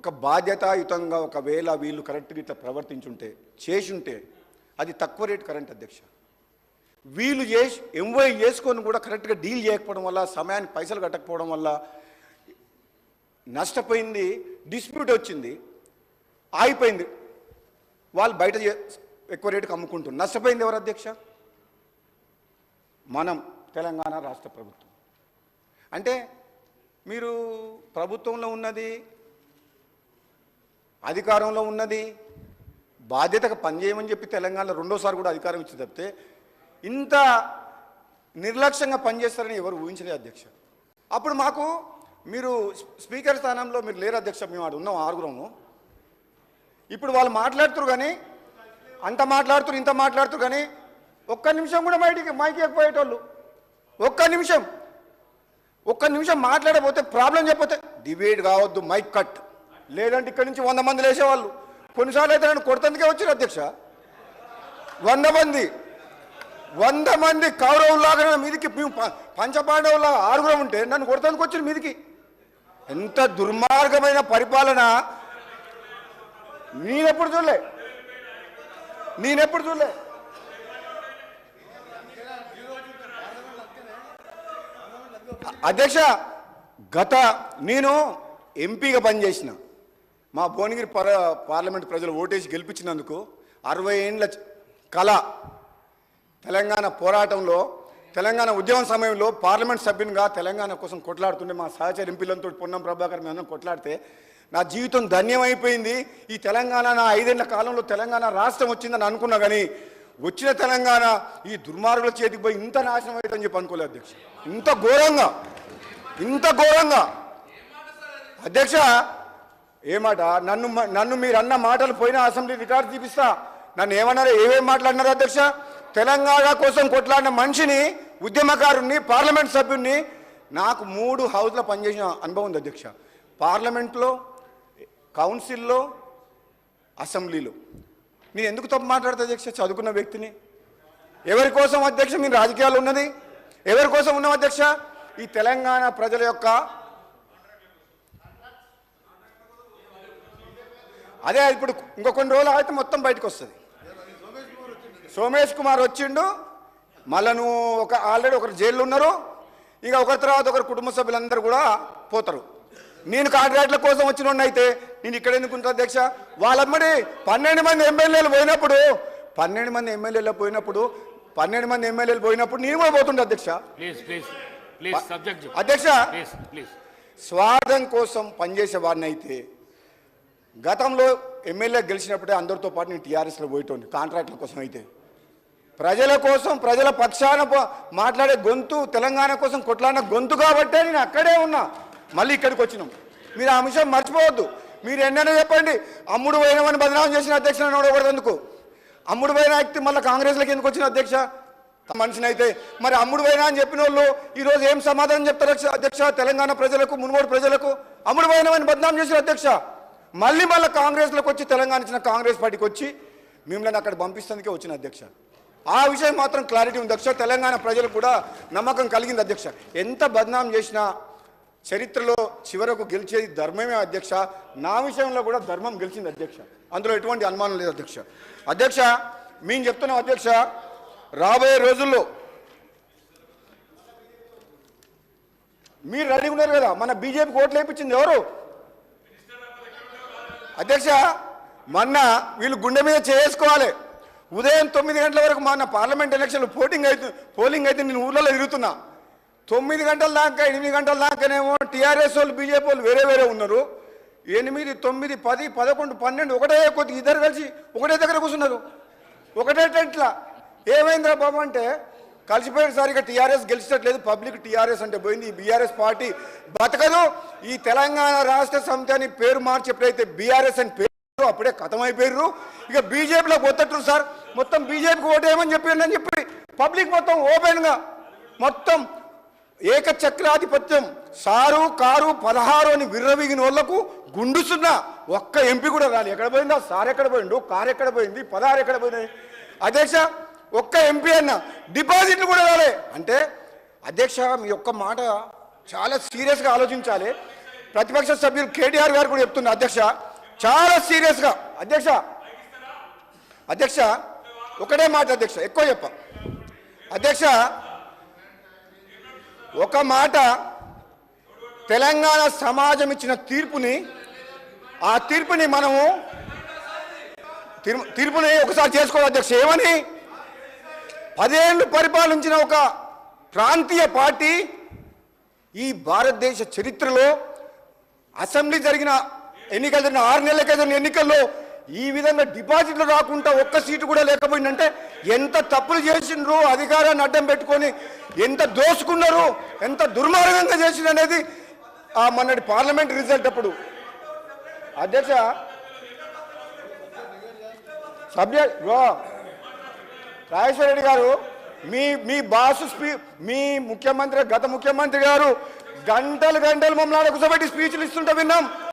ఒక బాధ్యతాయుతంగా ఒకవేళ వీళ్ళు కరెక్ట్గా ఇట్లా ప్రవర్తించుంటే చేసుంటే అది తక్కువ రేటు కరెంట్ అధ్యక్ష. వీళ్ళు ఎంఓఐ చేసుకొని కూడా కరెక్ట్గా డీల్ చేయకపోవడం వల్ల, సమయానికి పైసలు కట్టకపోవడం వల్ల నష్టపోయింది. డిస్ప్యూట్ వచ్చింది, ఆగిపోయింది, వాళ్ళు బయట ఎక్కువ రేటుకి అమ్ముకుంటున్నారు. నష్టపోయింది ఎవరు అధ్యక్ష? మనం తెలంగాణ రాష్ట్ర ప్రభుత్వం. అంటే మీరు ప్రభుత్వంలో ఉన్నది, అధికారంలో ఉన్నది, బాధ్యతగా పనిచేయమని చెప్పి తెలంగాణలో రెండోసారి కూడా అధికారం ఇచ్చి తప్పితే ఇంత నిర్లక్ష్యంగా పనిచేస్తారని ఎవరు ఊహించలేదు అధ్యక్ష. అప్పుడు మాకు మీరు స్పీకర్ స్థానంలో మీరు లేరు అధ్యక్ష, మేము ఆడు ఉన్నాం ఆరుగురము. ఇప్పుడు వాళ్ళు మాట్లాడుతురు కానీ, అంత మాట్లాడుతురు ఇంత మాట్లాడుతురు కానీ ఒక్క నిమిషం కూడా మైకి ఎక్కిపోయేటోళ్ళు. ఒక్క నిమిషం మాట్లాడకపోతే ప్రాబ్లం చెప్పితే డిబేట్ కావద్దు, మైక్ కట్, లేదంటే ఇక్కడి నుంచి 100 మంది లేసేవాళ్ళు. కొన్నిసార్లు అయితే నన్ను కొడతందుకే వచ్చారు అధ్యక్ష. 100 మంది కౌరవులాగా మీదికి పంచపాండవుల ఆరుగురం ఉంటే నన్ను కొడతందుకు వచ్చారు మీదికి. ఎంత దుర్మార్గమైన పరిపాలన నేనెప్పుడు చూడలే. అధ్యక్ష, నేను ఎంపీగా పనిచేసిన, మా భువనగిరి పార్లమెంట్ ప్రజలు ఓటేసి గెలిపించినందుకు 60 ఏండ్ల కళ, తెలంగాణ పోరాటంలో, తెలంగాణ ఉద్యమం సమయంలో పార్లమెంట్ సభ్యునిగా తెలంగాణ కోసం కొట్లాడుతుండే మా సహచర ఎంపీలతో పొన్నం ప్రభాకర్ మేము కొట్లాడితే నా జీవితం ధన్యమైపోయింది. ఈ తెలంగాణ నా 5 ఏళ్ల కాలంలో తెలంగాణ రాష్ట్రం వచ్చిందని అనుకున్నా కానీ వచ్చిన తెలంగాణ ఈ దుర్మార్గుల చేతికి పోయి ఇంత నాశనం అవుతుందని చెప్పి అనుకోలేదు అధ్యక్ష. ఇంత ఘోరంగా అధ్యక్ష. ఏమాట నన్ను మీరు అన్న మాటలు పోయిన అసెంబ్లీ రికార్డు చూపిస్తా. నన్ను ఏమన్నారు, ఏమేమి మాట్లాడినారు అధ్యక్ష? తెలంగాణ కోసం కొట్లాడిన మనిషిని, ఉద్యమకారుణ్ణి, పార్లమెంట్ సభ్యుడిని. నాకు 3 హౌస్లో పనిచేసిన అనుభవం ఉంది అధ్యక్ష. పార్లమెంట్లో, కౌన్సిల్లో, అసెంబ్లీలో. నేను ఎందుకు తప్పు మాట్లాడతా అధ్యక్ష? చదువుకున్న వ్యక్తిని. ఎవరి కోసం అధ్యక్ష మీరు రాజకీయాలు ఉన్నది? ఎవరి కోసం ఉన్నాం అధ్యక్ష? ఈ తెలంగాణ ప్రజల యొక్క, అదే ఇప్పుడు ఇంకో కొన్ని రోజులు అయితే మొత్తం బయటకు వస్తుంది. సోమేష్ కుమార్ వచ్చిండు, మళ్ళీ నువ్వు ఆల్రెడీ ఒకరు జైల్లో ఉన్నారు, ఇక ఒకరి తర్వాత ఒకరు కుటుంబ సభ్యులందరూ కూడా పోతారు. నేను కాంట్రాక్ట్ల కోసం వచ్చిన అయితే నేను ఇక్కడ ఎందుకు ఉంటాను అధ్యక్ష? వాళ్ళమ్మడి 12 మంది ఎమ్మెల్యేలు పోయినప్పుడు 12 మంది ఎమ్మెల్యేలు పోయినప్పుడు నేను కూడా పోతుండే అధ్యక్ష. అధ్యక్ష, స్వార్థం కోసం పనిచేసే వారిని అయితే గతంలో ఎమ్మెల్యే గెలిచినప్పుడే అందరితో పాటు నేను టీఆర్ఎస్లో పోయేటోండి. కాంట్రాక్ట్ల కోసం అయితే ప్రజల కోసం, ప్రజల పక్షాన మాట్లాడే గొంతు, తెలంగాణ కోసం కొట్లాడిన గొంతు కాబట్టే నేను అక్కడే ఉన్నా. మళ్ళీ ఇక్కడికి వచ్చినాం. మీరు ఆ అంశం మర్చిపోవద్దు. మీరు ఎన్నైనా చెప్పండి, అమ్ముడు పోయినామని బదనామం చేసిన అధ్యక్షుడు నోడకూడదు. అమ్ముడు పోయిన వ్యక్తి మళ్ళీ కాంగ్రెస్లోకి ఎందుకు వచ్చిన అధ్యక్ష? మనిషిని అయితే మరి అమ్ముడు పోయినా అని చెప్పిన వాళ్ళు ఈరోజు ఏం సమాధానం చెప్తారు అధ్యక్ష? తెలంగాణ ప్రజలకు, మునుగోడు ప్రజలకు అమ్ముడు పోయినామని బదనామం చేసిన అధ్యక్ష. మళ్ళీ కాంగ్రెస్లోకి వచ్చి, తెలంగాణ ఇచ్చిన కాంగ్రెస్ పార్టీకి వచ్చి మిమ్మల్ని అక్కడ పంపిస్తుందికే వచ్చిన అధ్యక్ష. ఆ విషయం మాత్రం క్లారిటీ ఉంది అధ్యక్ష. తెలంగాణ ప్రజలకు కూడా నమ్మకం కలిగింది అధ్యక్ష. ఎంత బదనాం చేసినా చరిత్రలో చివరకు గెలిచేది ధర్మమే అధ్యక్ష. నా విషయంలో కూడా ధర్మం గెలిచింది అధ్యక్ష. అందులో ఎటువంటి అనుమానం లేదు అధ్యక్ష. అధ్యక్ష, మేము చెప్తున్నాం అధ్యక్ష, రాబోయే రోజుల్లో మీరు రెడీ ఉన్నారు కదా. మన బీజేపీకి ఓట్లు వేయించింది ఎవరు అధ్యక్ష? మొన్న వీళ్ళు గుండె మీద చేసుకోవాలి. ఉదయం 9 గంటల వరకు మొన్న పార్లమెంట్ ఎలక్షన్లు పోలింగ్ అయితే నేను ఊళ్ళలో తిరుగుతున్నా. 9 గంటల దాకా, 8 గంటల దాకానేమో టీఆర్ఎస్ వాళ్ళు, బీజేపీ వాళ్ళు వేరే ఉన్నారు. 8, 9, 10, 11, 12 ఒకటే కొద్ది ఇద్దరు కలిసి ఒకటే దగ్గర కూర్చున్నారు, ఒకటే టెంట్లా. ఏమైందిరా బాబు అంటే కలిసిపోయేసరిగా టీఆర్ఎస్ గెలిచేటట్లేదు, పబ్లిక్ టీఆర్ఎస్ అంటే పోయింది, ఈ బీఆర్ఎస్ పార్టీ బతకదు. ఈ తెలంగాణ రాష్ట్ర సమితి అని పేరు మార్చి ఎప్పుడైతే బీఆర్ఎస్ అని పేరు అప్పుడే కథమైపోయారు. ఇక బీజేపీలోకి పోతట్టు సార్, మొత్తం బీజేపీకి ఓటేయమని చెప్పి పబ్లిక్ మొత్తం ఓపెన్గా మొత్తం ఏకచక్రాధిపత్యం, సారు కారు 16 అని విర్రవీగిన వాళ్లకు గుండుసున్న ఒక్క ఎంపీ కూడా రాలి. ఎక్కడ పోయిందా? సార్ ఎక్కడ పోయిండు? కారు ఎక్కడ పోయింది? 16 ఎక్కడ పోయినాయి అధ్యక్ష? ఒక్క ఎంపీ అన్న డిపాజిట్లు కూడా రాలే. అంటే అధ్యక్ష, మీ ఒక్క మాట చాలా సీరియస్గా ఆలోచించాలి. ప్రతిపక్ష సభ్యులు కేటీఆర్ గారు కూడా చెప్తున్నారు అధ్యక్ష, చాలా సీరియస్గా అధ్యక్ష ఒకటే మాట అధ్యక్ష, ఎక్కువ చెప్ప అధ్యక్ష, ఒక మాట తెలంగాణ సమాజం ఇచ్చిన తీర్పుని, ఆ తీర్పుని మనము తీర్పుని ఒకసారి చేసుకోవాలి అధ్యక్ష. ఏమని 10 ఏళ్ళు పరిపాలించిన ఒక ప్రాంతీయ పార్టీ ఈ భారతదేశ చరిత్రలో అసెంబ్లీ జరిగిన ఎన్నికలు జరిగిన 6 నెలల జరిగిన ఎన్నికల్లో ఈ విధంగా డిపాజిట్లు రాకుండా ఒక్క సీటు కూడా లేకపోయిందంటే ఎంత తప్పులు చేసిండ్రు, అధికారాన్ని అడ్డం పెట్టుకొని ఎంత దోసుకున్నారు, ఎంత దుర్మార్గంగా చేసిండ్రు అనేది మొన్నటి పార్లమెంట్ రిజల్ట్ అప్పుడు. అధ్యక్ష రాజేశ్వర రెడ్డి గారు, మీ బాసు మీ ముఖ్యమంత్రి, గత ముఖ్యమంత్రి గారు గంటలు మమ్మల్ని కూర్చోబెట్టి స్పీచ్లు ఇస్తుంటే విన్నాం.